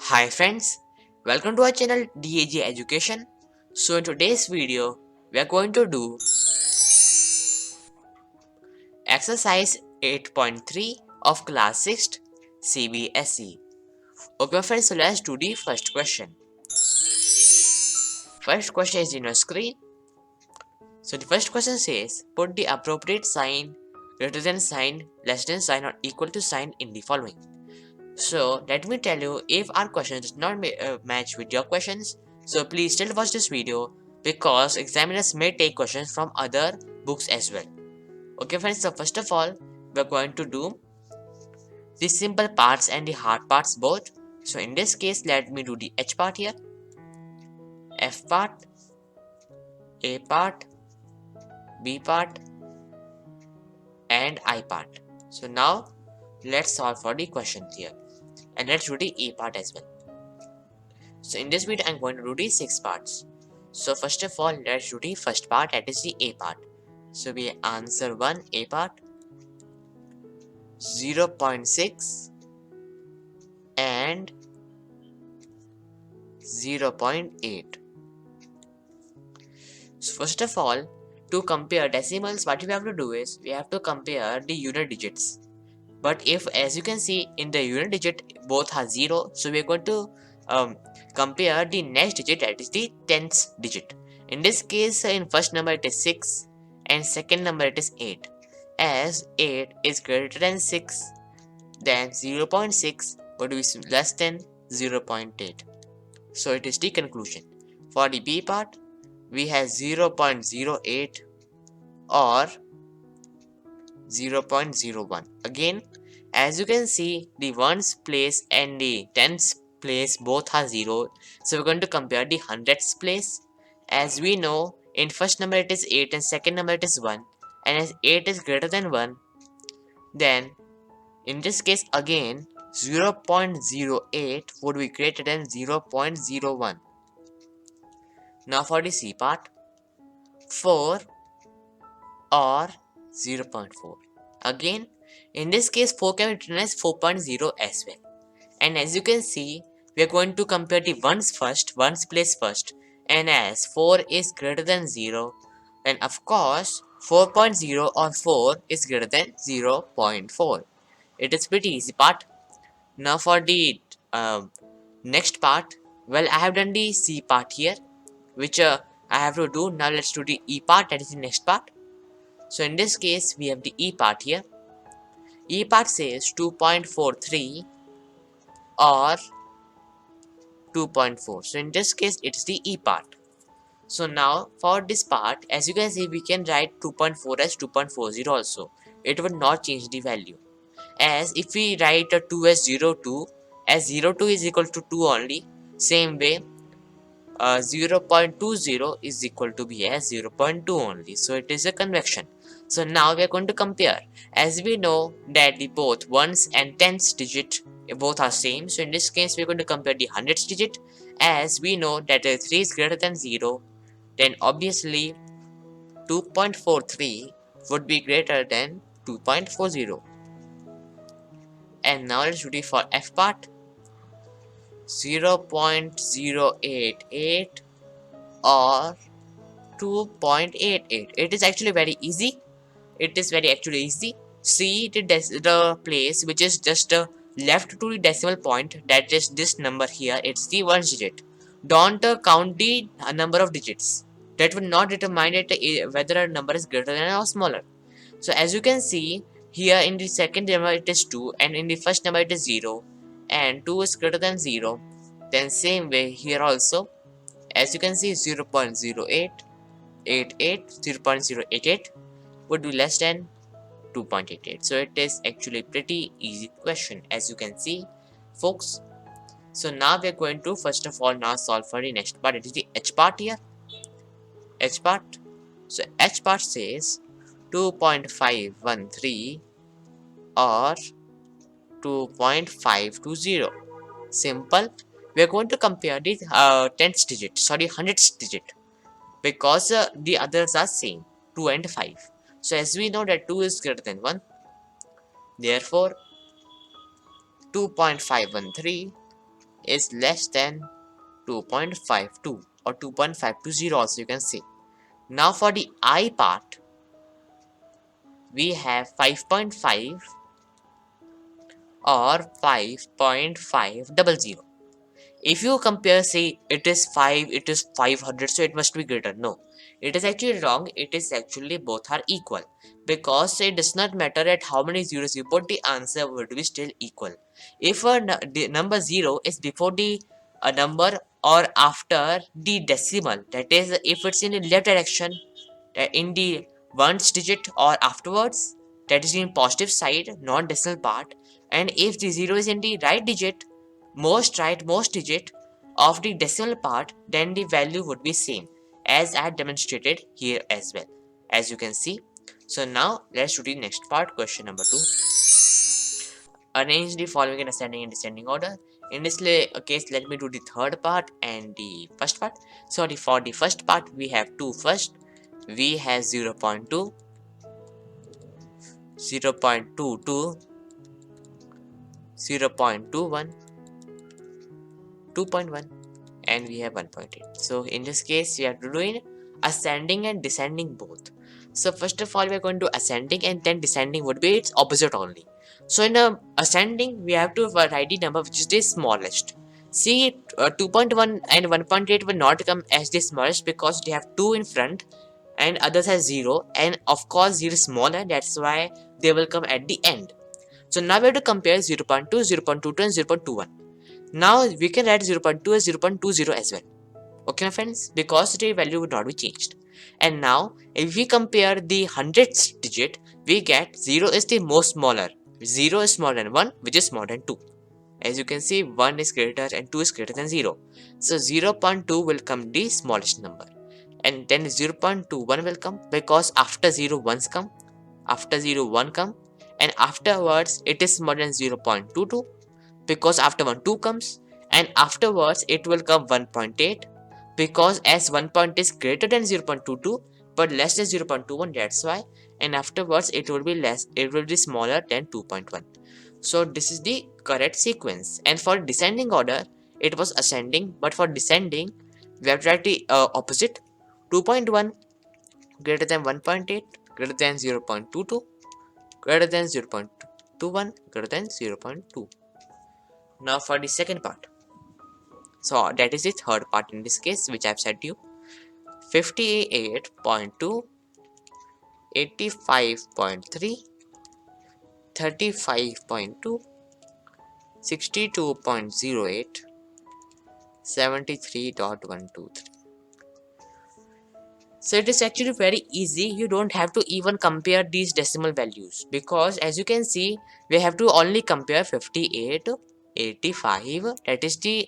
Hi friends, welcome to our channel DAG Education. So in today's video, we are going to do exercise 8.3 of class 6 CBSE. Okay friends, so let's do the first question. First question is in your screen. So the first question says, put the appropriate sign, greater than sign, less than sign or equal to sign in the following. So let me tell you, if our question does not match with your questions, so please still watch this video because examiners may take questions from other books as well. Okay friends, so first of all, we're going to do the simple parts and the hard parts both. So in this case, let me do the H part here, F part, A part, B part and I part. So now let's solve for the questions here and let's do the A part as well. So in this video, I'm going to do the 6 parts. So first of all, let's do the first part, that is the A part. So we answer 1, A part, 0.6 and 0.8. So first of all, to compare decimals, what we have to do is, we have to compare the unit digits. But if, as you can see, in the unit digit, both are 0, so we are going to compare the next digit, that is the 10th digit. In this case, in first number it is 6 and second number it is 8. As 8 is greater than 6, then 0.6 would be less than 0.8. So it is the conclusion. For the B part, we have 0.08 or 0.01. Again, as you can see, the ones place and the tens place both are 0. So we're going to compare the hundreds place. As we know, in first number it is 8 and second number it is 1. And as 8 is greater than 1, then in this case again 0.08 would be greater than 0.01. Now for the C part, 4 or 0.4. Again, in this case 4 can be written as 4.0 as well. And as you can see, we are going to compare the ones first, ones place first. And as 4 is greater than 0, then of course 4.0 or 4 is greater than 0.4. It is pretty easy part. Now for the next part, well, I have done the C part here, which I have to do. Now let's do the E part, that is the next part. So in this case, we have the E part here. E part says 2.43 or 2.4. So in this case, it's the E part. So now for this part, as you can see, we can write 2.4 as 2.40 also. It will not change the value. As if we write a 2 as 02, as 02 is equal to 2 only, same way 0.20 is equal to b as 0.2 only, so it is a convection. So now we are going to compare. As we know that the both ones and tens digit both are same, so in this case we are going to compare the hundreds digit. As we know that 3 is greater than 0, then obviously 2.43 would be greater than 2.40. And now let's do it for F part. 0.088 or 2.88. It is actually very easy. It is very actually easy. See the place which is just left to the decimal point, that is this number here. It's the one digit. Don't count the number of digits. That will not determine it whether a number is greater than or smaller. So as you can see here, in the second number it is 2 and in the first number it is 0 and 2 is greater than 0. Then same way here also, as you can see 0.088 would be less than 2.88. So it is actually pretty easy question, as you can see folks. So now we are going to first of all now solve for the next part. It is the H part here. H part. So H part says 2.513 or 2.520. Simple. We are going to compare the tenth digit, sorry, hundredth digit, because the others are same, 2 and 5. So as we know that 2 is greater than 1, therefore 2.513 is less than 2.52 or 2.520 also you can say. Now for the I part, we have 5.5 or 5.500. If you compare, say it is 5, it is 500, so it must be greater. No, it is actually wrong. It is actually both are equal, because it does not matter at how many zeros you put, the answer would be still equal. If the number 0 is before the number or after the decimal, that is if it's in the left direction, in the ones digit or afterwards, that is in positive side non-decimal part, and if the 0 is in the right digit, most digit of the decimal part, then the value would be same, as I demonstrated here as well, as you can see. So now let's do the next part. Question number 2: arrange the following in ascending and descending order. In this case, let me do the third part and the first part. Sorry, for the first part we have 2 first. We have 0.2, 0.22, 0.21, 2.1, and we have 1.8. So in this case we have to do in ascending and descending both. So first of all we are going to ascending, and then descending would be its opposite only. So in ascending we have to write the number which is the smallest. See, 2.1 and 1.8 will not come as the smallest because they have 2 in front and others has 0, and of course 0 is smaller, that's why they will come at the end. So now we have to compare 0.2, 0.22 and 0.21. Now we can write 0.2 as 0.20 as well. Okay my friends, because the value would not be changed. And now if we compare the hundredths digit, we get 0 is the most smaller. 0 is smaller than 1, which is smaller than 2. As you can see, 1 is greater and 2 is greater than 0. So 0.2 will come the smallest number. And then 0.21 will come because after 0 ones come. After 0 1 come. And afterwards it is smaller than 0.22 because after 1 2 comes, and afterwards it will come 1.8 because as 1 point is greater than 0.22 but less than 0.21, that's why, and afterwards it will be smaller than 2.1. So this is the correct sequence. And for descending order it was ascending, but for descending we have to write the opposite. 2.1 greater than 1.8 greater than 0.22 greater than 0.21 greater than 0.2. Now for the second part. So that is the third part in this case, which I've said to you. 58.2, 85.3, 35.2, 62.08, 73.123. So it is actually very easy. You don't have to even compare these decimal values, because as you can see we have to only compare 58, 85, that is the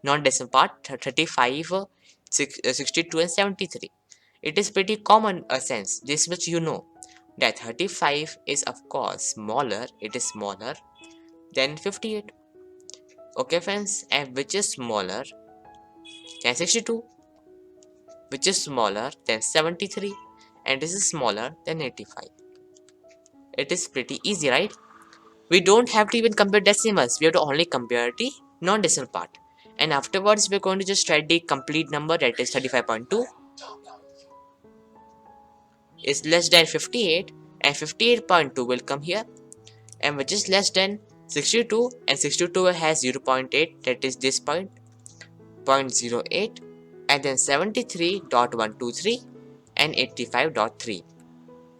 non-decimal part, 35, 62 and 73. It is pretty common sense, this much you know, that 35 is of course smaller, it is smaller than 58. Okay friends, and which is smaller than 62, which is smaller than 73, and this is smaller than 85. It is pretty easy, right? We don't have to even compare decimals, we have to only compare the non-decimal part. And afterwards we're going to just write the complete number, that is 35.2 is less than 58, and 58.2 will come here, and which is less than 62, and 62 has 0.8, that is this point, 0.08, and then 73.123 and 85.3.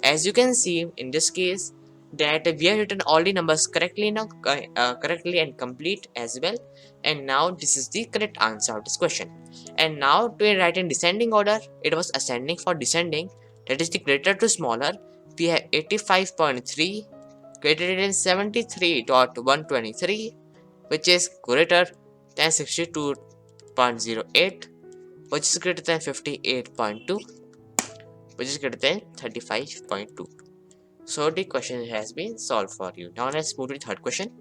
As you can see in this case that we have written all the numbers correctly now, correctly and complete as well, and now this is the correct answer of this question. And now to write in descending order, it was ascending. For descending, that is the greater to smaller, we have 85.3 greater than 73.123, which is greater than 62.08, which is greater than 58.2, which is greater than 35.2. So the question has been solved for you. Now let's move to the third question.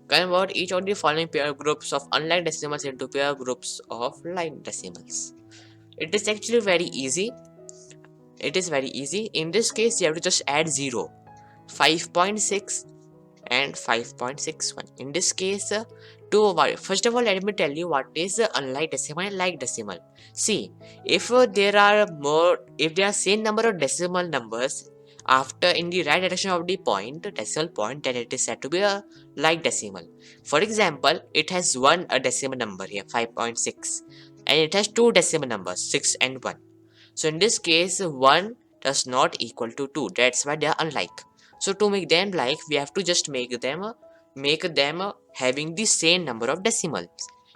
Convert each of the following pair groups of unlike decimals into pair groups of like decimals. It is actually very easy. It is very easy. In this case, you have to just add 0. 5.6 and 5.61. In this case, first of all, let me tell you what is unlike decimal and like decimal. See, if there are same number of decimal numbers after in the right direction of the decimal point, then it is said to be a like decimal. For example, it has a decimal number here, 5.6, and it has two decimal numbers, 6 and 1. So in this case, 1 does not equal to 2. That's why they are unlike. So to make them like, we have to just make them having the same number of decimals.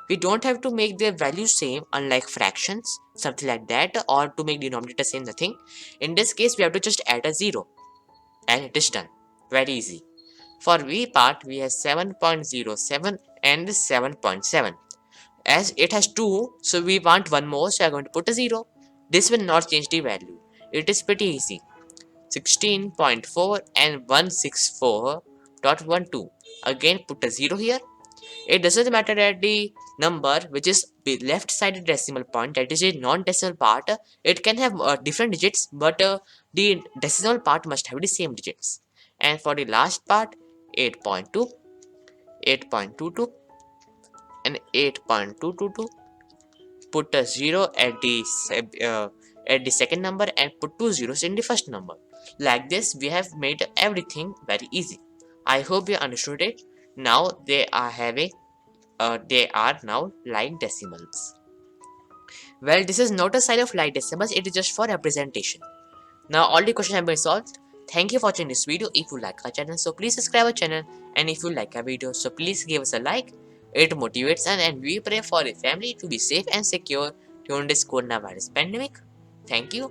We don't have to make their values same, unlike fractions, something like that, or to make denominator same, nothing. In this case, we have to just add a 0, and it is done. Very easy. For V part, we have 7.07 and 7.7. As it has 2, so we want one more, so I'm going to put a 0. This will not change the value. It is pretty easy. 16.4 and 164.12. Again, put a 0 here. It doesn't matter that the number which is the left side decimal point, that is a non-decimal part, it can have different digits, but the decimal part must have the same digits. And for the last part, 8.2, 8.22, and 8.222. Put a 0 at the second number and put two zeros in the first number. Like this, we have made everything very easy. I hope you understood it. Now they are now like decimals. Well, this is not a sign of like decimals, it is just for representation. Now all the questions have been solved. Thank you for watching this video. If you like our channel, so please subscribe our channel, and if you like our video, so please give us a like. It motivates us, and we pray for the family to be safe and secure during this coronavirus pandemic. Thank you.